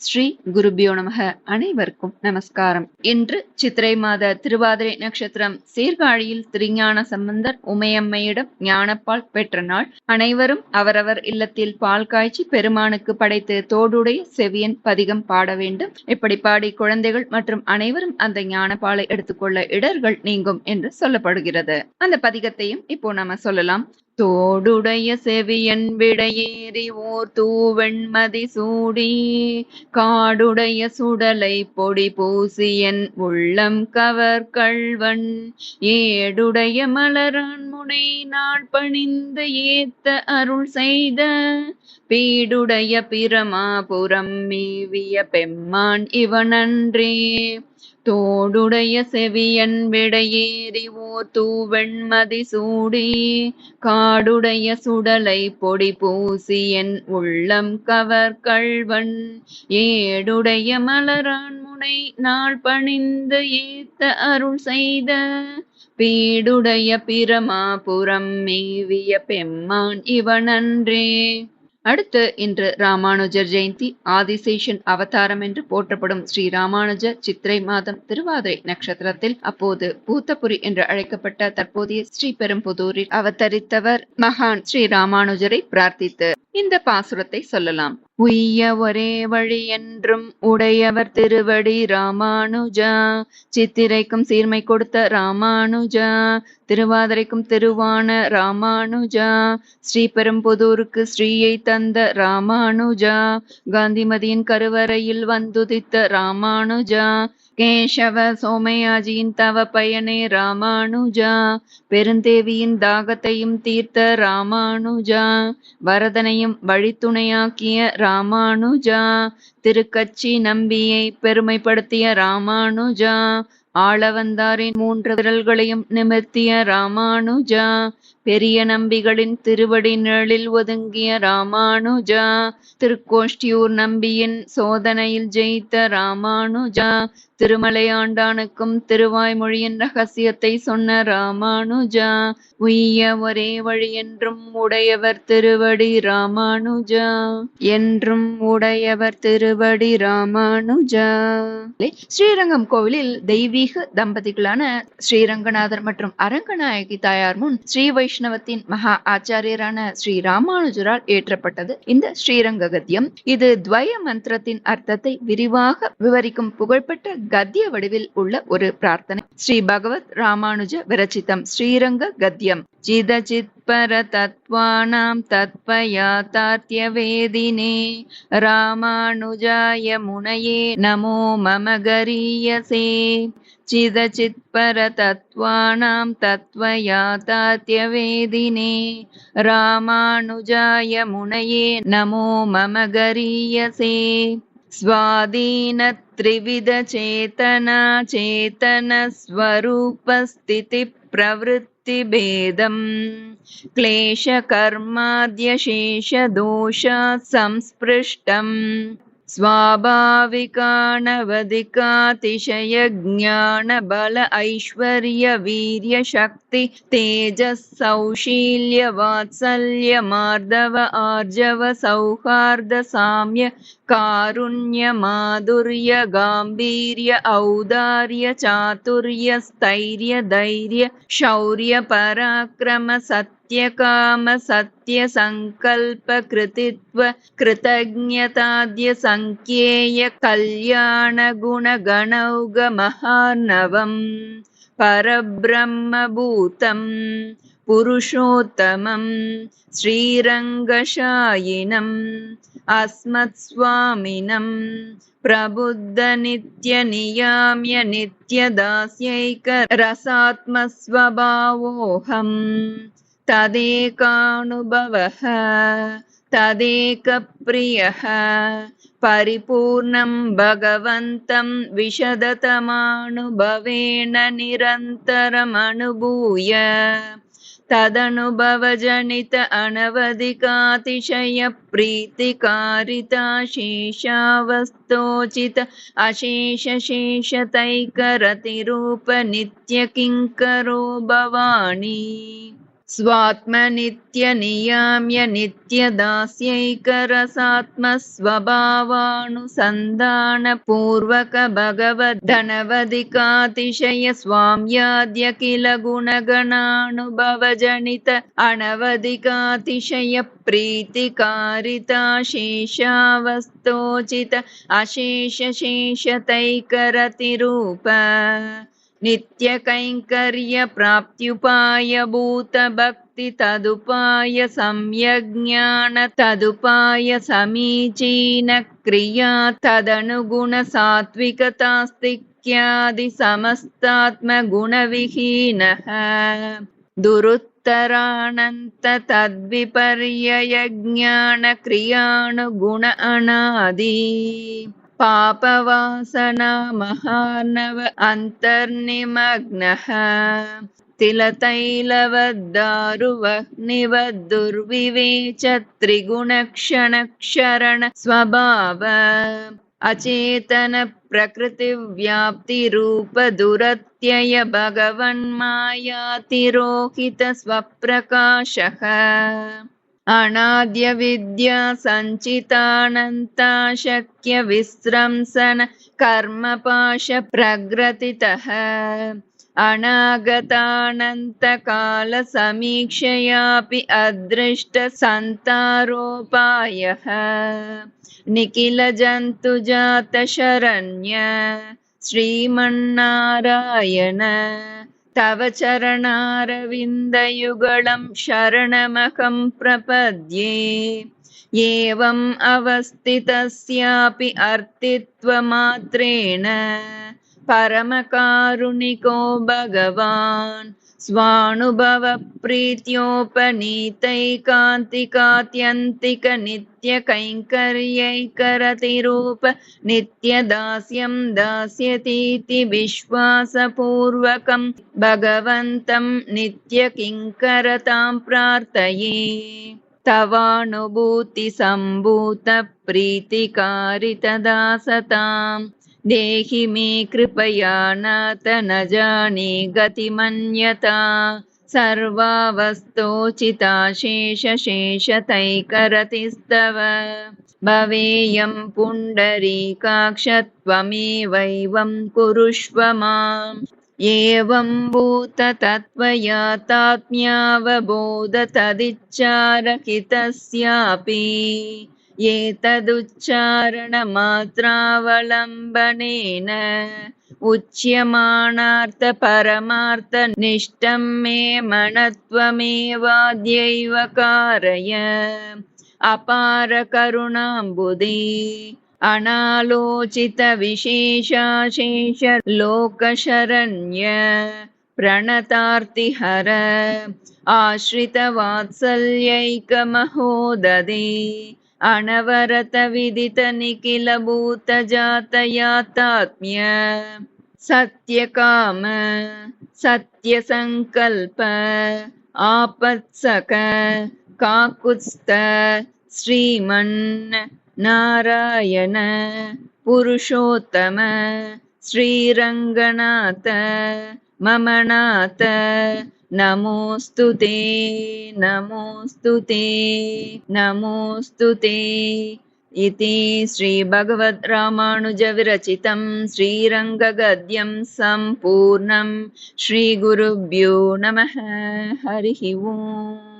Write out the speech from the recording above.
ஸ்ரீ குருபியோ நமக. அனைவருக்கும் நமஸ்காரம். இன்று சித்திரை மாத திருவாதிரை நட்சத்திரம். சீர்காழியில் திருஞான சம்பந்தர் உமையம்மையிடம் ஞானப்பால் பெற்ற நாள். அனைவரும் அவரவர் இல்லத்தில் பால் காய்ச்சி பெருமானுக்கு படைத்து தோடுடைய செவியன் பதிகம் பாட வேண்டும். இப்படி பாடி குழந்தைகள் மற்றும் அனைவரும் அந்த ஞானப்பாலை எடுத்துக்கொள்ள இடர்கள் நீங்கும் என்று சொல்லப்படுகிறது. அந்த பதிகத்தையும் இப்போ நாம சொல்லலாம். தோடுடைய செவியன் விடையேறி ஓர் தூவெண்மதி சூடி காடுடைய சுடலை பொடி பூசியன் உள்ளம் கவர் கள்வன் ஏடுடைய மலரான் முனை நாள் பணிந்து ஏத்த அருள் செய்த பீடுடைய பிரமாபுரம் மேவிய பெம்மான் இவனன்றே. தோடுடைய செவியன் விடையேறி ஓர் தூவெண்மதி சூடி காடுடைய சுடலை பொடி பூசியன் உள்ளம் கவர் கள்வன் ஏடுடைய மலரான் முனை நாள் பணிந்து ஏத்த அருள் செய்த பீடுடைய பிரமாபுரம் மேவிய பெம்மான் இவனன்றே. அடுத்து இன்று ராமானுஜர் ஜெயந்தி. ஆதிசேஷன் அவதாரம் என்று போற்றப்படும் ஸ்ரீ ராமானுஜர் சித்திரை மாதம் திருவாதிரை நட்சத்திரத்தில் அப்போது பூத்தபுரி என்று அழைக்கப்பட்ட தற்போதைய ஸ்ரீபெரும்புதூரில் அவதரித்தவர் மகான் ஸ்ரீ ராமானுஜரை பிரார்த்தித்து இந்த பாசுரத்தை சொல்லலாம். உய்ய ஒரே வழி என்றும் உடையவர் திருவடி ராமானுஜா, சித்திரைக்கும் சீர்மை கொடுத்த ராமானுஜா, திருவாதிரைக்கும் திருவான ராமானுஜா, ஸ்ரீபெரும்புதூருக்கு ஸ்ரீயை தந்த ராமானுஜா, காந்திமதியின் கருவறையில் வந்துதித்த ராமானுஜா, கேசவ சோமயாஜியின் தவ பயனே ராமானுஜா, பெருந்தேவியின் தாகத்தையும் தீர்த்த ராமானுஜா, வரதனையும் வழித்துணையாக்கிய ராமானுஜா, திருக்கச்சி நம்பியை பெருமைப்படுத்திய ராமானுஜா, ஆளவந்தாரின் 3 விரல்களையும் நிமிர்த்திய ராமானுஜா, பெரிய நம்பிகளின் திருவடி நிழலில் ஒதுங்கிய ராமானுஜா, திருக்கோஷ்டியூர் நம்பியின் சோதனையில் ஜெயித்த ராமானுஜா, திருமலையாண்டானுக்கும் திருவாய்மொழியின் ரகசியத்தை சொன்ன ராமானுஜா, உய்ய ஒரே வழி என்றும் உடையவர் திருவடி ராமானுஜா, என்றும் உடையவர் திருவடி ராமானுஜா. ஸ்ரீரங்கம் கோவிலில் தெய்வீக தம்பதிகளான ஸ்ரீரங்கநாதர் மற்றும் அரங்கநாயகி தாயார் முன் ஸ்ரீ வைஷ்ணவத்தின் மகா ஆச்சாரியரான ஸ்ரீ ராமானுஜரால் ஏற்றப்பட்டது இந்த ஸ்ரீரங்க கத்தியம். இது துவய மந்திரத்தின் அர்த்தத்தை விரிவாக விவரிக்கும் புகழ்பெற்ற கத்திய வடிவில் உள்ள ஒரு பிரார்த்தனை. ஸ்ரீ பகவத் ராமானுஜ விரச்சிதம் ஸ்ரீரங்க கத்தியம். சிதசித் பர தத்வானாம் தத்வயாதார்த்ய வேதினே ராமானுஜாய முனையே நமோ மம கரீயசே. சிதசித் பர தத்வானாம் தத்வயாதார்த்ய வேதினே ராமானுஜாய முனையே நமோ மம கரீயசே. ஸ்வாதீன த்ரிவித சேதனா சேதன ஸ்வரூபஸ்திதி பிரவருத்தி பேதம் க்லேஷ கர்மாத்ய சேஷ தோஷா சம்ஸ்பிருஷ்டம் स्वाभाविकानवधिकातिशय ज्ञान बल ऐश्वर्य वीर्य शक्ति तेजस् सौशील्य वात्सल्य मार्दव आर्जव सौहार्द साम्य कारुण्य माधुर्य गांभीर्य औदार्य चातुर्य स्थैर्य धैर्य शौर्य पराक्रम सत्यकाम सत्य संकल्प कृतित्व कृतज्ञताद्य संख्येय कल्याण गुण गणौग महार्णवम् परब्रह्म भूतम् पुरुषोत्तमम् श्रीरङ्गशायिनम् अस्मत्स्वामिनम् प्रबुद्ध नित्य नियाम्य नित्य दास्यैक रसात्मस्वभावोऽहम् तदेकानुभवः तदेकप्रियः परिपूर्णं भगवन्तं विशदतमानुभवेन निरन्तरमनुभूय तदनुभवजनित अनवधिकातिशय प्रीतिकारिता शेषावस्तोचित अशेष शेषतैकरतिरूप नित्य किङ्करो भवानी. स्वात्मनित्यनियाम्य नित्यदास्यैकरसात्मस्वभावानुसन्धानपूर्वक भगवद्धनवधिकातिशय स्वाम्याद्य किल गुणगणानुभवजनित अनवधिकातिशय प्रीतिकारिता शेषावस्तोचित अशेषशेषतैकरतिरूप नित्यकैङ्कर्य प्राप्त्युपाय भूतभक्ति तदुपाय सम्यग्ज्ञान तदुपाय समीचीन क्रिया तदनुगुण सात्विकतास्तिक्यादि समस्तात्मगुणविहीनः दुरुत्तरानन्त तद्विपर्यय ज्ञान क्रियानुगुण अनादि पापवासना महार्णव अन्तर्निमग्नः तिलतैलवद्दारुवह्निवद्दुर्विवेच त्रिगुणक्षणक्षरण स्वभाव अचेतन प्रकृतिव्याप्तिरूप दुरत्यय भगवन्मायातिरोहित स्वप्रकाशः अनाद्य विद्या संचितानन्ता शक्य विस्रंसन कर्मपाश प्रग्रथितः अनागतानन्त काल समीक्षयापि अदृष्ट संतारोपायः निखिल जन्तुजात शरण्य श्रीमन्नारायण तव चरणारविन्दयुगलं शरणमहं प्रपद्ये एवम् अवस्थितस्यापि अर्थित्वमात्रेण परमकारुणिको भगवान् स्वानुभवप्रीत्योपनीतैकान्तिकात्यन्तिक नित्यकैङ्कर्यैकरतिरूप नित्यदास्यं दास्यतीति विश्वासपूर्वकं भगवन्तं नित्यकिङ्करतां प्रार्थये तवानुभूतिसम्भूतप्रीतिकारितदासताम् देहि मे कृपया नाथ न जाने गतिमन्यता सर्वावस्थोचिता शेषतैकरतिस्तव भवेयं पुण्डरीकाक्षत्वमेवैवं कुरुष्व माम् एवं भूततत्त्वयातात्म्यावबोध तदिच्चारहितस्यापि एतदुच्चारणमात्रावलम्बनेन उच्यमानार्थ परमार्थनिष्ठं मे मनत्वमेवाद्यैव कारय अपार करुणाम्बुदे अनालोचित विशेषाशेष लोकशरण्य प्रणतार्तिहर आश्रितवात्सल्यैकमहोदधे अनवरत विदित निखिल भूतजातयातात्म्य सत्यकाम सत्यसंकल्प आपत्सक काकुत्स्थ श्रीमन् नारायण पुरुषोत्तम श्रीरङ्गनाथ मम नाथ नमोऽस्तु ते इति श्रीभगवद्रामानुजविरचितं श्रीरङ्गगद्यं सम्पूर्णं श्रीगुरुभ्यो नमः हरिः ओम्।